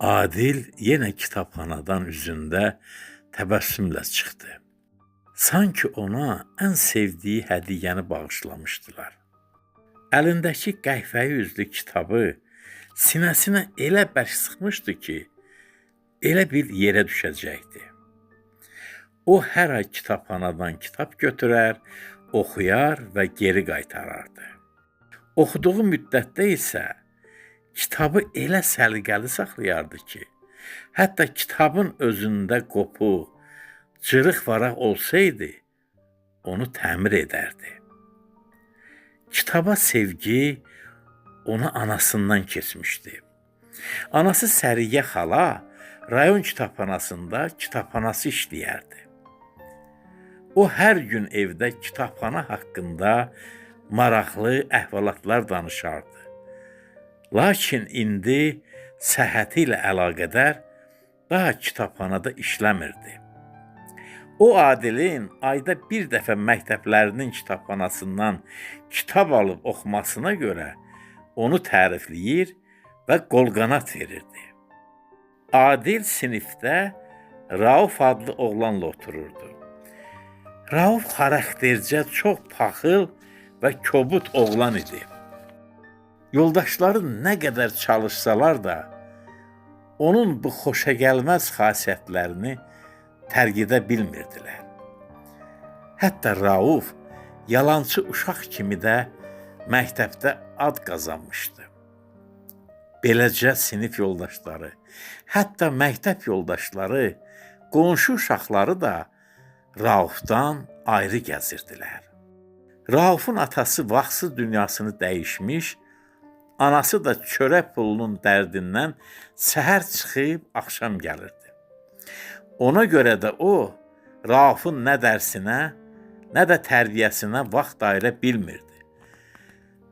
Adil yenə kitabxanadan üzündə təbəssümlə çıxdı. Sanki ona ən sevdiyi hədiyyəni bağışlamışdılar. Əlindəki qəhvəyi üzlü kitabı sinəsinə elə bərk sıxmışdı ki, elə bil yerə düşəcəkdi. O hər ay kitabxanadan kitab götürər, oxuyar və geri qaytarardı. Oxuduğu müddətdə isə kitabı elə səliqəli saxlayardı ki, hətta kitabın özündə qopuq, cırıq varaq olsaydı, onu təmir edərdi. Kitaba sevgi ona anasından keçmişdi. Anası Səriyyə xala rayon kitabxanasında kitabxanası işləyərdi. O hər gün evdə kitabxana haqqında maraqlı əhvalatlar danışardı. Lakin indi səhhəti ilə əlaqədar daha kitabxanada işləmirdi. O Adilin ayda bir dəfə məktəblərinin kitabxanasından kitab alıb oxumasına görə onu tərifləyir və qolqanat verirdi. Adil sinifdə Rauf adlı oğlanla otururdu. Rauf xaraktercə çox paxıl və kobud oğlan idi. Yoldaşları nə qədər çalışsalar da, onun bu xoşagəlməz xasiyyətlərini tərk edə bilmirdilər. Hətta Rauf yalançı uşaq kimi də məktəbdə ad qazanmışdı. Beləcə sinif yoldaşları, hətta məktəb yoldaşları, qonşu uşaqları da Raufdan ayrı gəzirdilər. Raufun atası vaxtsız dünyasını dəyişmiş, anası da çörək pulunun dərdindən səhər çıxıb axşam gəlirdi. Ona görə də o, Raufun nə dərsinə, nə də tərbiyəsinə vaxt ayıra bilmirdi.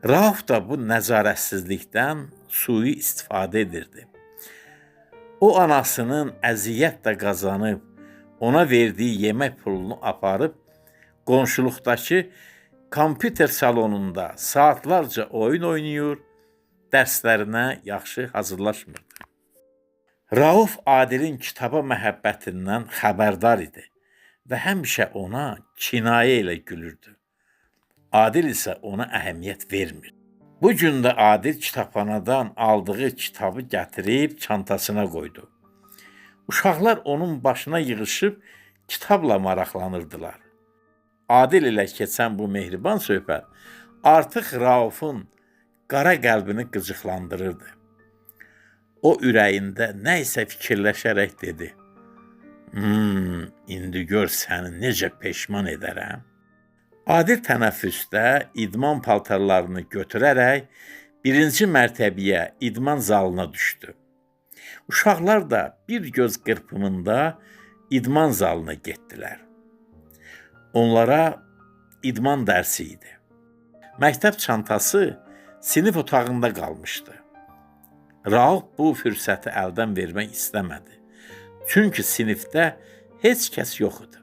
Rauf da bu nəzarətsizlikdən sui istifadə edirdi. O, anasının əziyyətlə qazanıb, ona verdiyi yemək pulunu aparıb, qonşuluqdakı kompüter salonunda saatlarca oyun oynayır, dərslərinə yaxşı hazırlaşmırdı. Rauf Adilin kitaba məhəbbətindən xəbərdar idi və həmişə ona kinayə ilə gülürdü. Adil isə ona əhəmiyyət vermirdi. Bu gün də Adil kitabxanadan aldığı kitabı gətirib çantasına qoydu. Uşaqlar onun başına yığışıb kitabla maraqlanırdılar. Adil ilə keçən bu mehriban söhbət artıq Raufun qara qəlbini qıcıqlandırırdı. O ürəyində nə isə fikirləşərək dedi: indi gör səni necə peşman edərəm. Adil tənəffüsdə idman paltarlarını götürərək birinci mərtəbəyə idman zalına düşdü. Uşaqlar da bir göz qırpımında idman zalına getdilər. Onlara idman dərsi idi. Məktəb çantası sinif otağında qalmışdı. Rauf bu fürsəti əldən vermək istəmədi. Çünki sinifdə heç kəs yox idi.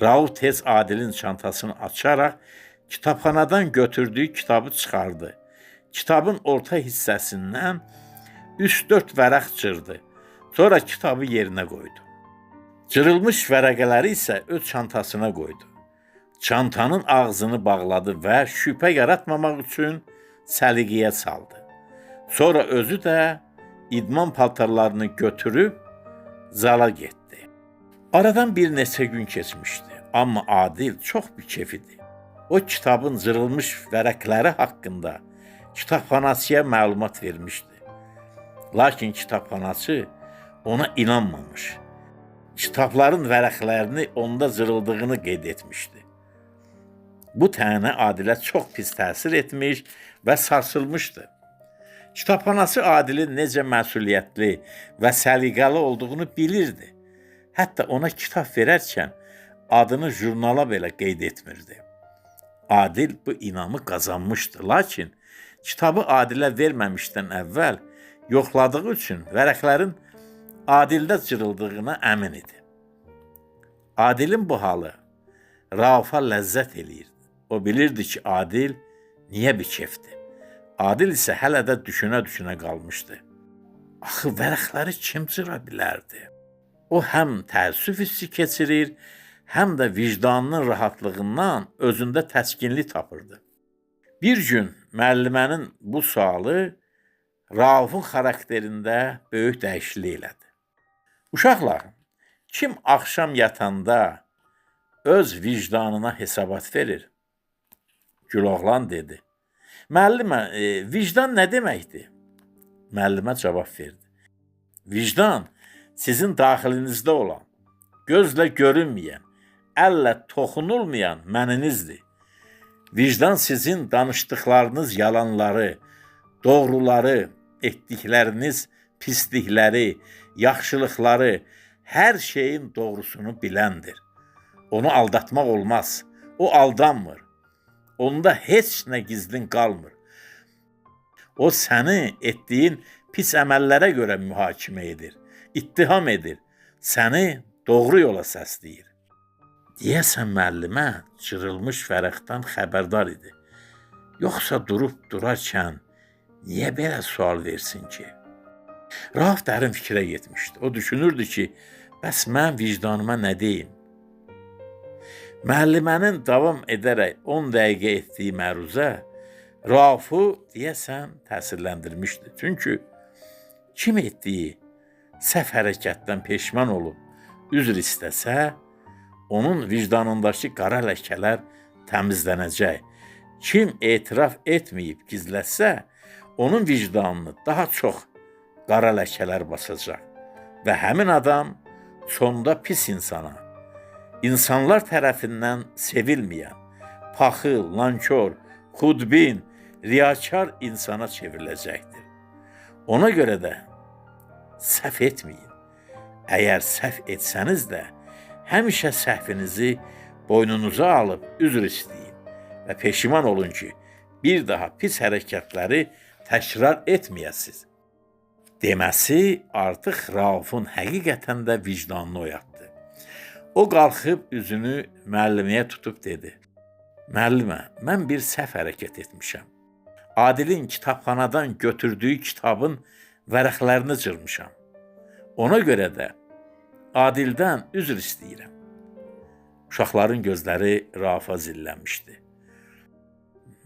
Rauf tez Adilin çantasını açaraq kitabxanadan götürdüyü kitabı çıxardı. Kitabın orta hissəsindən 3-4 vərəq cırdı. Sonra kitabı yerinə qoydu. Cırılmış vərəqələri isə öz çantasına qoydu. Çantanın ağzını bağladı və şübhə yaratmamaq üçün səliqəyə saldı. Sonra özü də idman paltarlarını götürüb zala getdi. Aradan bir neçə gün keçmişdi, amma Adil çox bikef idi. O kitabın cırılmış vərəqləri haqqında kitabxanaçıya məlumat vermişdi. Lakin kitabxanaçı ona inanmamış. Kitabların vərəqlərini onda cırıldığını qeyd etmişdi. Bu tənə Adilə çox pis təsir etmiş və sarsılmışdı. Kitabxanaçı Adilin necə məsuliyyətli və səliqəli olduğunu bilirdi. Hətta ona kitab verərkən adını jurnala belə qeyd etmirdi. Adil bu inamı qazanmışdı, lakin kitabı Adilə verməmişdən əvvəl yoxladığı üçün vərəqlərin Adildə cırıldığına əmin idi. Adilin bu halı Raufa ləzzət eləyirdi. O bilirdi ki, Adil niyə bikefdir. Adil isə hələ də düşünə-düşünə qalmışdı. Axı vərəqləri kim cıra bilərdi? O həm təəssüf hissi keçirir, həm də vicdanının rahatlığından özündə təskinlik tapırdı. Bir gün müəllimənin bu sualı Raufun xarakterində böyük dəyişiklik elədi. Uşaqlar, kim axşam yatanda öz vicdanına hesabat verir? Güloğlan dedi. Müəllimə, vicdan nə deməkdir? Müəllimə cavab verdi. Vicdan sizin daxilinizdə olan, gözlə görünməyən, əllə toxunulmayan məninizdir. Vicdan sizin danışdıqlarınız yalanları, doğruları, etdikləriniz pislikləri, yaxşılıqları, hər şeyin doğrusunu biləndir. Onu aldatmaq olmaz. O aldanmır. Onda heç nə gizlin qalmır. O səni etdiyin pis əməllərə görə mühakimə edir, ittiham edir, səni doğru yola səsləyir. Deyəsən müəllimə cırılmış vərəqdən xəbərdar idi. Yoxsa durub durarkən niyə belə sual versin ki? Rauf dərin fikrə getmişdi. O düşünürdü ki, bəs mən vicdanıma nə deyim? Müəllimənin davam edərək 10 dəqiqə etdiyi məruzə Raufu deyəsən təsirləndirmişdi. Çünki kim etdiyi səhv hərəkətdən peşman olub, üzr istəsə, onun vicdanındakı qara ləkələr təmizlənəcək. Kim etiraf etməyib gizləsə, onun vicdanını daha çox qara ləkələr basacaq və həmin adam sonda pis insana, insanlar tərəfindən sevilməyən, paxıl, nankor, xudbin, riyakar insana çevriləcəkdir. Ona görə də səhv etməyin. Əgər səhv etsəniz də, həmişə səhvinizi boynunuza alıb üzr istəyin və peşiman olun ki, bir daha pis hərəkətləri təkrar etməyəsiniz. Deməsi artıq Raufun həqiqətən də vicdanını oyatdı. O qalxıb üzünü müəlliməyə tutub dedi. Müəllimə, mən bir səhv hərəkət etmişəm. Adilin kitabxanadan götürdüyü kitabın vərəqlərini cırmışam. Ona görə də Adildən üzr istəyirəm. Uşaqların gözləri Raufa zillənmişdi.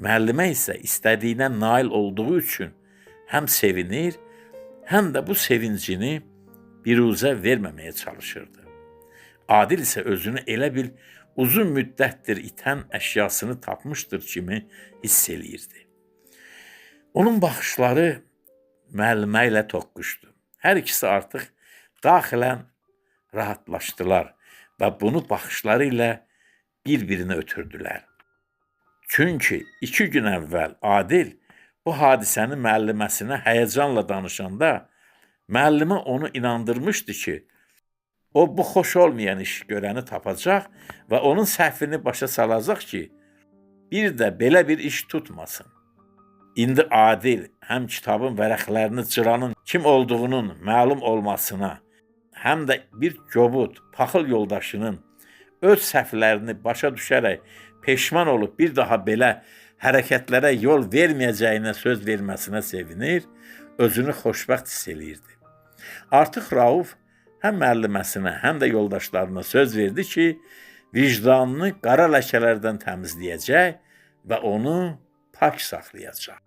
Müəllimə isə istədiyinə nail olduğu üçün həm sevinir, həm də bu sevincini biruzə verməməyə çalışırdı. Adil isə özünü elə bil uzun müddətdir itən əşyasını tapmışdır kimi hiss eləyirdi. Onun baxışları müəllimə ilə toqquşdu. Hər ikisi artıq daxilən rahatlaşdılar və bunu baxışları ilə bir-birinə ötürdülər. Çünki 2 gün əvvəl Adil bu hadisəni müəlliməsinə həyəcanla danışanda müəllimə onu inandırmışdı ki, o bu xoş olmayan iş görəni tapacaq və onun səhvini başa salacaq ki, bir də belə bir iş tutmasın. İndi Adil həm kitabın vərəqlərini cıranın kim olduğunun məlum olmasına, həm də bir kobud, paxıl yoldaşının öz səhvlərini başa düşərək peşman olub bir daha belə hərəkətlərə yol verməyəcəyinə söz verməsinə sevinir, özünü xoşbəxt hiss eləyirdi. Artıq Rauf həm müəlliməsinə, həm də yoldaşlarına söz verdi ki, vicdanını qara ləkələrdən təmizləyəcək və onu pak saxlayacaq.